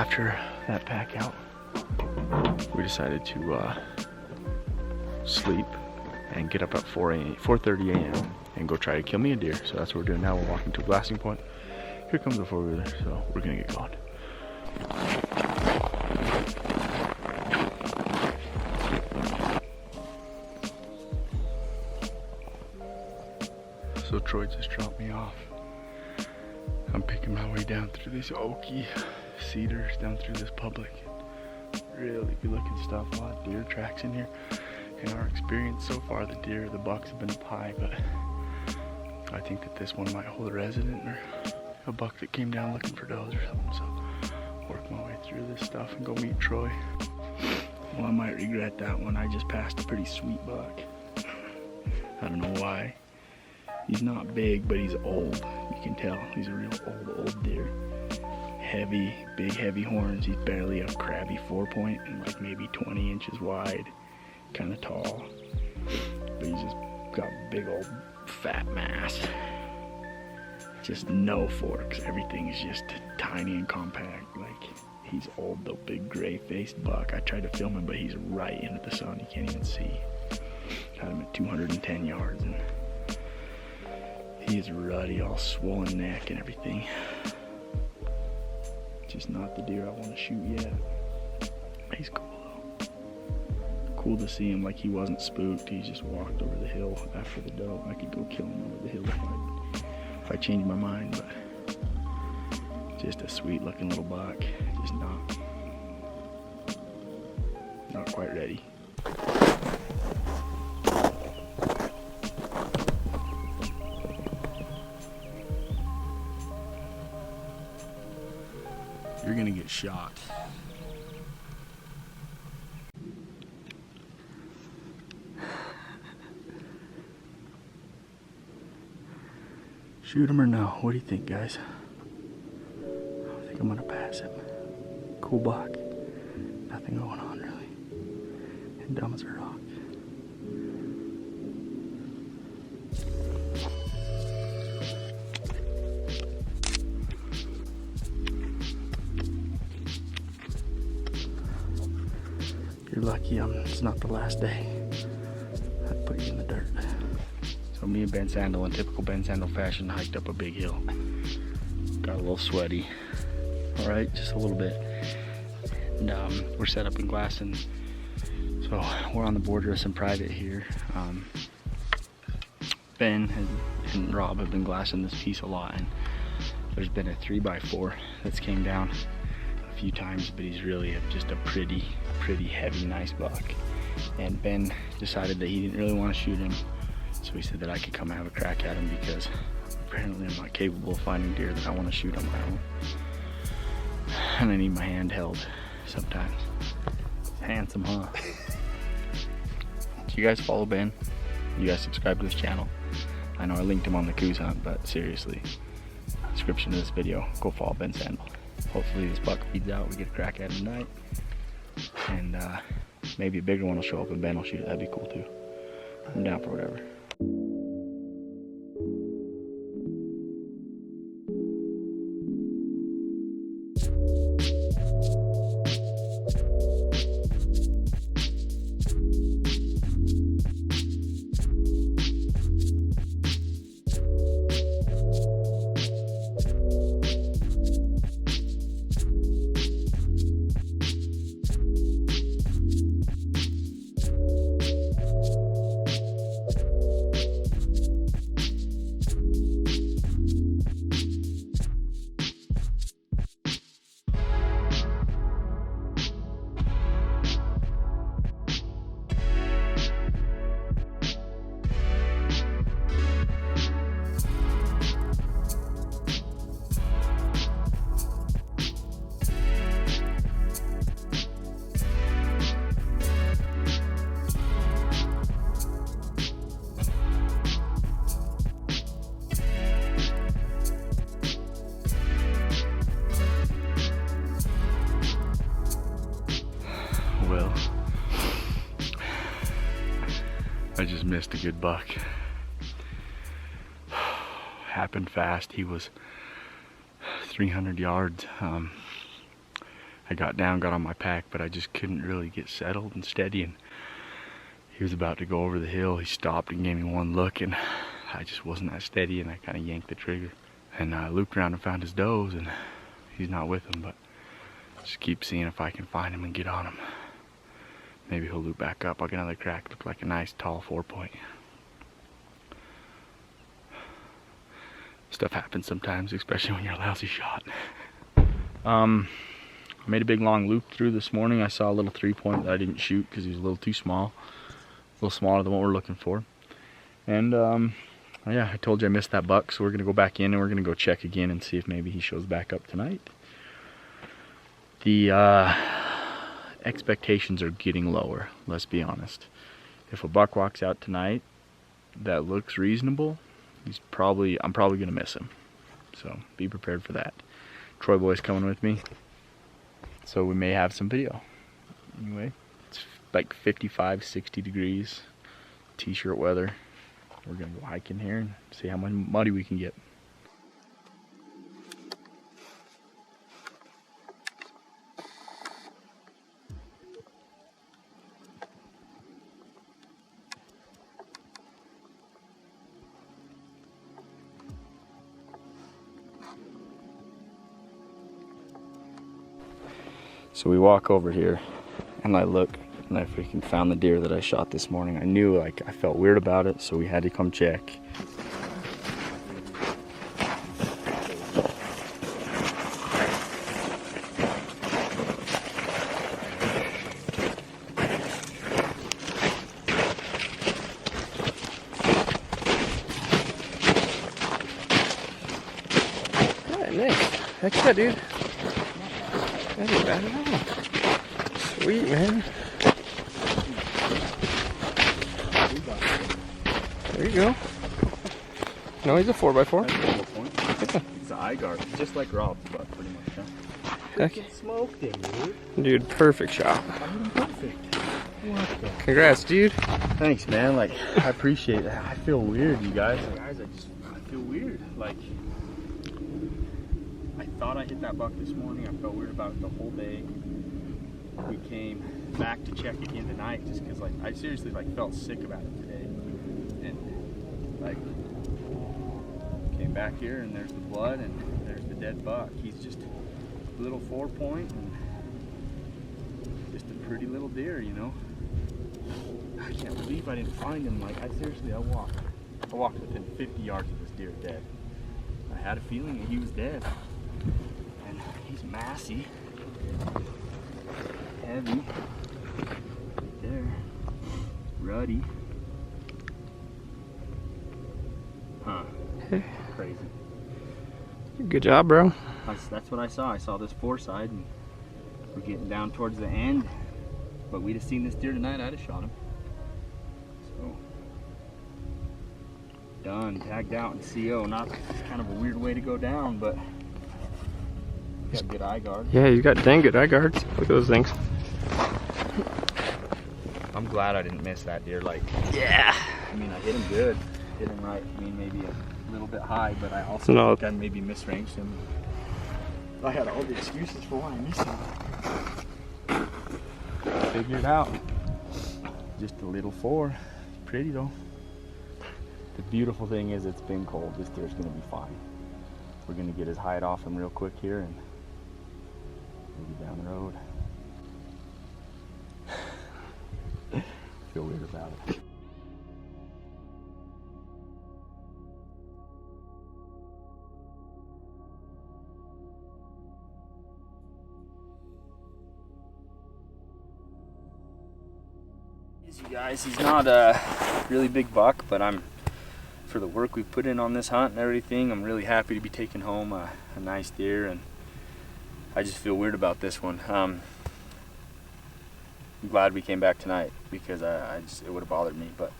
after that pack out, we decided to sleep and get up at 4:30 a.m. and go try to kill me a deer. So that's what we're doing now. We're walking to a blasting point. Here comes the four-wheeler, so we're gonna get going. So Troy just dropped me off. I'm picking my way down through these oaky cedars, down through this public. Really good looking stuff, a lot of deer tracks in here. In our experience so far, the bucks have been up high, but I think that this one might hold a resident or a buck that came down looking for does or something. So work my way through this stuff and go meet Troy. Well, I might regret that one. I just passed a pretty sweet buck. I don't know why. He's not big, but he's old. You can tell he's a real old deer. Heavy, big heavy horns. He's barely a crabby 4-point and like maybe 20 inches wide. Kind of tall. But he's just got big old fat mass. Just no forks. Everything is just tiny and compact. Like, he's old though, big gray faced buck. I tried to film him, but he's right into the sun. You can't even see. Got him at 210 yards and he's ruddy, all swollen neck and everything. Just not the deer I want to shoot yet. He's cool though. Cool to see him like he wasn't spooked. He just walked over the hill after the doe. I could go kill him over the hill if I changed my mind, but just a sweet looking little buck. Just not quite ready. You're gonna get shot. Shoot him or no? What do you think, guys? I think I'm gonna pass him. Cool buck. Nothing going on really. And dumb as a rock. You're lucky it's not the last day. I'd put you in the dirt. So me and Ben Sandall, in typical Ben Sandall fashion, hiked up a big hill. Got a little sweaty. All right, just a little bit. And we're set up in Glasson. So we're on the border of some private here. Ben and Rob have been glassing this piece a lot, and there's been a 3x4 that's came down a few times, but he's really just a pretty heavy, nice buck. And Ben decided that he didn't really want to shoot him, so he said that I could come and have a crack at him because apparently I'm not capable of finding deer that I want to shoot on my own. And I need my hand held sometimes. It's handsome, huh? Do you guys follow Ben? You guys subscribe to this channel? I know I linked him on the Coos Hunt, but seriously, description of this video, go follow Ben Sandall. Hopefully this buck feeds out, we get a crack at him tonight. And maybe a bigger one will show up and Ben will shoot it. That'd be cool too. I'm down for whatever. Well, I just missed a good buck. Happened fast. He was 300 yards. I got down, got on my pack, but I just couldn't really get settled and steady, and he was about to go over the hill. He stopped and gave me one look, and I just wasn't that steady, and I kind of yanked the trigger. And I looped around and found his does, and he's not with him, but just keep seeing if I can find him and get on him. Maybe he'll loop back up. I'll get another crack. Look like a nice tall 4-point. Stuff happens sometimes, especially when you're a lousy shot. I made a big long loop through this morning. I saw a little 3-point that I didn't shoot because he was a little too small. A little smaller than what we're looking for. And yeah, I told you I missed that buck, so we're gonna go back in and we're gonna go check again and see if maybe he shows back up tonight. The expectations are getting lower, let's be honest. If a buck walks out tonight that looks reasonable, I'm probably gonna miss him. So be prepared for that. Troy Boy's coming with me, so we may have some video. Anyway, it's like 55, 60 degrees, t-shirt weather. We're gonna go hiking here and see how much muddy we can get. So we walk over here and I look and I freaking found the deer that I shot this morning. I knew, like, I felt weird about it, so we had to come check. Alright, nice. Heck yeah, dude. That ain't bad at all. Sweet, man. There you go. No, he's a 4x4. Yeah. He's an eye guard, just like Rob's, but pretty much. Huh? Heck. Smoked him, dude. Dude, perfect shot. Perfect. What the? Congrats, dude. Thanks, man. Like, I appreciate that. I feel weird, you guys. Like, I feel weird. Like, I thought I hit that buck this morning. I felt weird about it the whole day. We came back to check again tonight just because, like, I seriously, like, felt sick about it today. And, like, came back here and there's the blood and there's the dead buck. He's just a little 4-point and just a pretty little deer, you know. I can't believe I didn't find him. Like, I walked within 50 yards of this deer dead. I had a feeling that he was dead. And he's massy, heavy, right there, ruddy. Huh, crazy. Good job, bro. That's what I saw. I saw this foreside and we're getting down towards the end. But we'd have seen this deer tonight, I'd have shot him. So, done, tagged out in CO. Not kind of a weird way to go down, but got good eye guard. Yeah, you got dang good eye guards. Look at those things. I'm glad I didn't miss that deer. Like, Yeah. I mean, I hit him good. Hit him right. I mean, maybe a little bit high, but I also think I maybe misranged him. I had all the excuses for why I missed him. Figured it out. Just a little 4. Pretty though. The beautiful thing is it's been cold. This deer's gonna be fine. We're gonna get his hide off him real quick here and maybe down the road. Feel weird about it. You guys, he's not a really big buck, but for the work we put in on this hunt and everything, I'm really happy to be taking home a nice deer, and I just feel weird about this one. I'm glad we came back tonight because it would have bothered me, but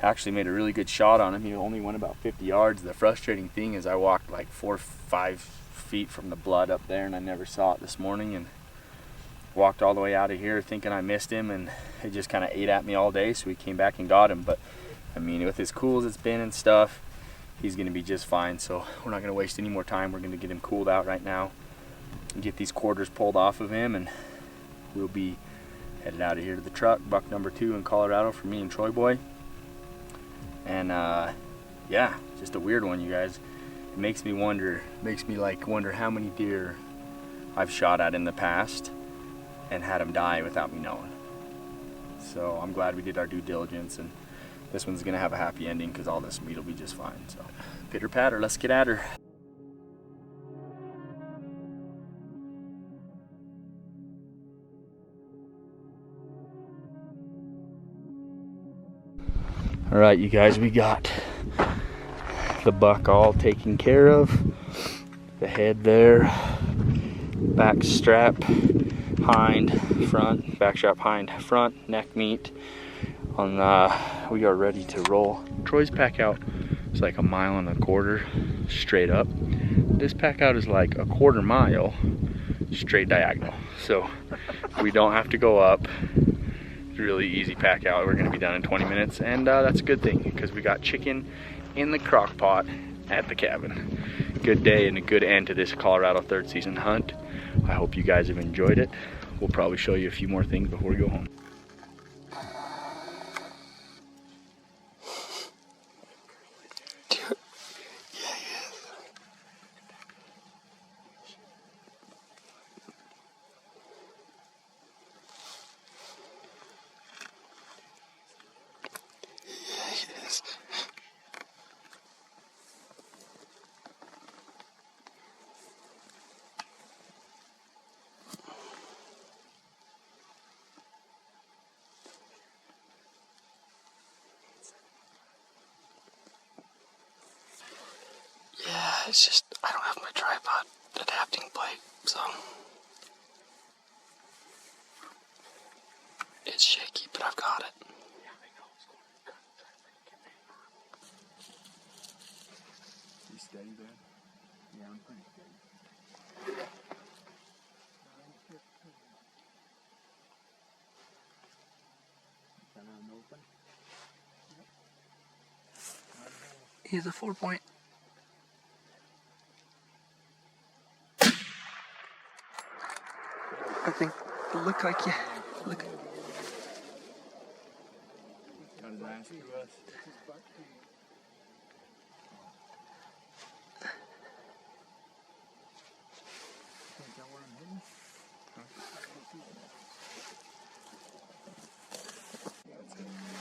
actually made a really good shot on him. He only went about 50 yards. The frustrating thing is I walked like 4 or 5 feet from the blood up there and I never saw it this morning, and walked all the way out of here thinking I missed him, and it just kind of ate at me all day, so we came back and got him. But I mean, with as cool as it's been and stuff, he's gonna be just fine, so we're not gonna waste any more time. We're gonna get him cooled out right now, get these quarters pulled off of him, and we'll be headed out of here to the truck. Buck number 2 in Colorado for me and Troy Boy. And yeah, just a weird one, you guys. It makes me wonder how many deer I've shot at in the past and had them die without me knowing. So I'm glad we did our due diligence, and this one's gonna have a happy ending because all this meat will be just fine. So pitter patter, let's get at her. All right, you guys, we got the buck all taken care of. The head there, back strap, hind, front, back strap, hind, front, neck meat. We are ready to roll. Troy's pack out is like 1.25 miles straight up. This pack out is like 1/4 mile straight diagonal. So we don't have to go up. Really easy pack out. We're gonna be done in 20 minutes, and that's a good thing because we got chicken in the crock pot at the cabin. Good day and a good end to this Colorado 3rd season hunt. I hope you guys have enjoyed it. We'll probably show you a few more things before we go home. Yeah, it's just, I don't have my tripod adapting plate, so it's shaky, but I've got it. You steady, Ben? Yeah, I'm pretty steady. He's a 4-point. I think look like you. Look. Got his ass to us.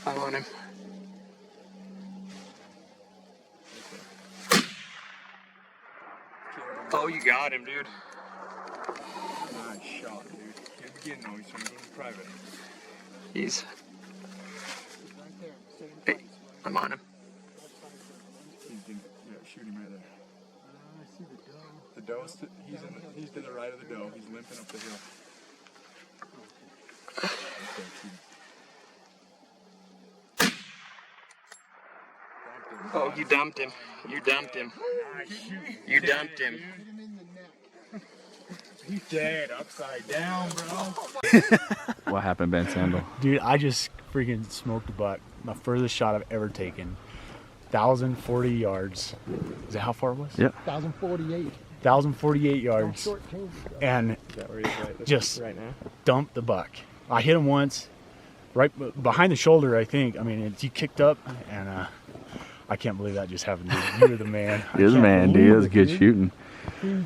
I want him. Oh, you got him, dude. Nice shot, dude. Good beginning, though. He's trying to go to private. He's. Hey, I'm on him. Yeah, shoot him right there. I see the doe. The doe's he's to the right of the doe. He's limping up the hill. Oh, you dumped him. You dumped him. You dumped him. He's dead upside down, bro. What happened, Ben Sandall? Dude, I just freaking smoked a buck. My furthest shot I've ever taken. 1,040 yards. Is that how far it was? Yep. 1,048. 1,048 yards. And just dumped the buck. I hit him once, right behind the shoulder, I think. I mean, he kicked up, and I can't believe that just happened, dude. You were the man. You're the man, dude. That was good shooting.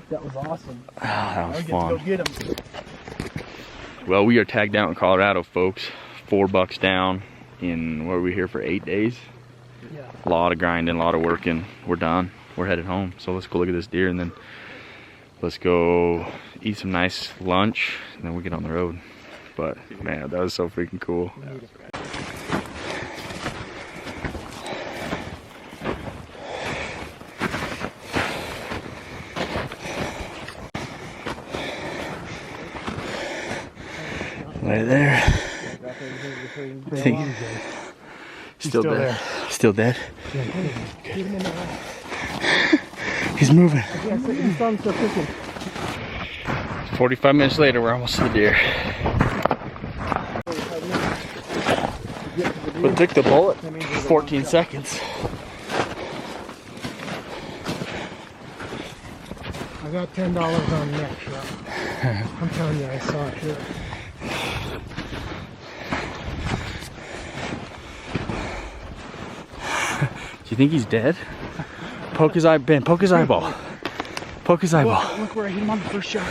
That was awesome. That was Go fun. get him. Well, we are tagged out in Colorado, folks. 4 bucks down in, what were we here for, 8 days? Yeah. A lot of grinding, a lot of working. We're done. We're headed home. So let's go look at this deer, and then let's go eat some nice lunch, and then we'll get on the road. But man, that was so freaking cool. Right there. I think still dead. there. Still dead. He's moving. 45 minutes later, we're almost to the deer. But took the bullet 14 seconds. I got $10 on neck shot. I'm telling you, I saw it too. Do you think he's dead? Poke his eye, Ben. Poke his eyeball. Poke his eyeball. Look where I hit him on the first shot.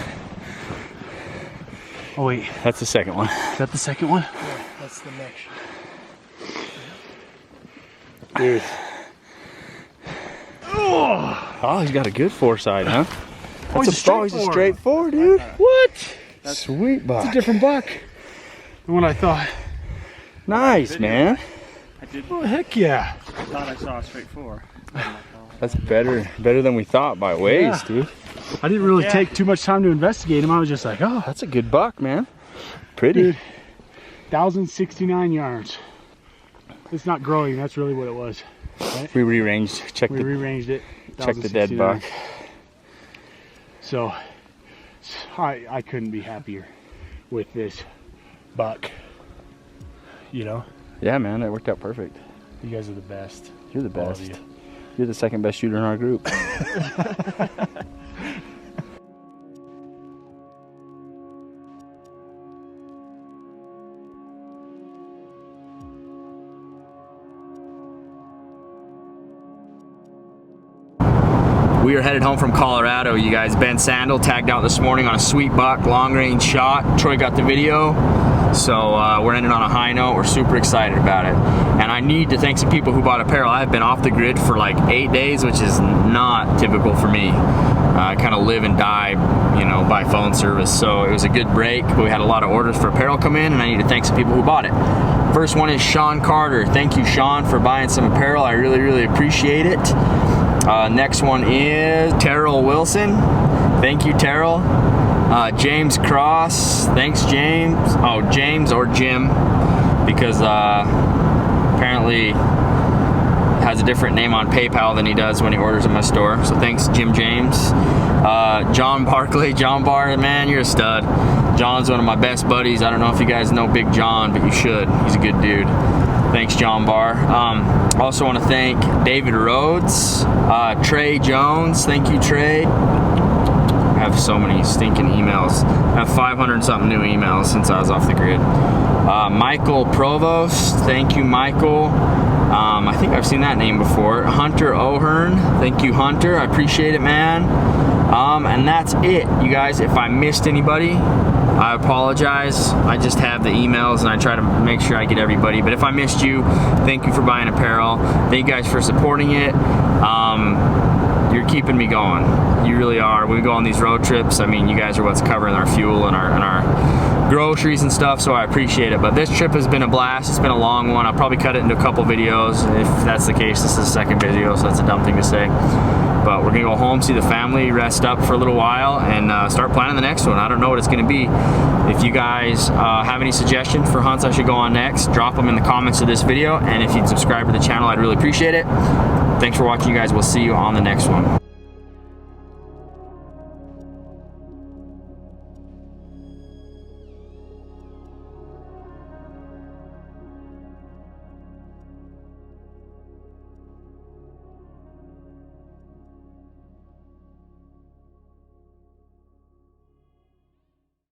Oh wait, That's the second one. is that the second one? Yeah, that's the neck shot. Dude. Oh, he's got a good foresight, huh? Oh, That's he's a straight four, dude. What? Sweet buck. It's a different buck than what I thought. Nice, man. Oh, heck yeah. I thought I saw a straight 4. That's better than we thought by ways, Yeah. dude. I didn't really take too much time to investigate him. I was just like, oh, That's a good buck, man. Pretty. dude, 1,069 yards. It's not growing. That's really what it was. Right? We rearranged. Check We the rearranged it. dead 1,069. buck. So I couldn't be happier with this buck. You know, Yeah, man, that worked out perfect. you guys are the best. You're the All of best. you. You're the second best shooter in our group. We are headed home from Colorado, you guys. Ben Sandall tagged out this morning on a sweet buck, long range shot. Troy got the video. So we're ending on a high note. We're super excited about it. And I need to thank some people who bought apparel. I've been off the grid for like 8 days, which is not typical for me. I kind of live and die, you know, by phone service. So it was a good break. We had a lot of orders for apparel come in, and I need to thank some people who bought it. First one is Sean Carter. Thank you, Sean, for buying some apparel. I really, really appreciate it. Next one is Terrell Wilson. Thank you, Terrell. James Cross. Thanks, James. Oh, James or Jim, because apparently has a different name on PayPal than he does when he orders in my store. So thanks, Jim James. John Barkley. John Bar, man, you're a stud. John's one of my best buddies. I don't know if you guys know Big John, but you should. He's a good dude. Thanks, John Barr. Also want to thank David Rhodes, Trey Jones. Thank you, Trey. I have so many stinking emails. I have 500 something new emails since I was off the grid. Michael Provost. Thank you, Michael. I think I've seen that name before. Hunter O'Hearn. Thank you, Hunter. I appreciate it, man. And that's it, you guys. If I missed anybody, I apologize. I just have the emails and I try to make sure I get everybody. But if I missed you, thank you for buying apparel. Thank you guys for supporting it. You're keeping me going. You really are. When we go on these road trips, I mean, you guys are what's covering our fuel and our groceries and stuff, so I appreciate it. But this trip has been a blast. It's been a long one. I'll probably cut it into a couple videos. If that's the case, this is the second video, so that's a dumb thing to say. But we're gonna go home, see the family, rest up for a little while, and start planning the next one. I don't know what it's gonna be. If you guys have any suggestions for hunts I should go on next, drop them in the comments of this video. And if you'd subscribe to the channel, I'd really appreciate it. Thanks for watching, you guys. We'll see you on the next one.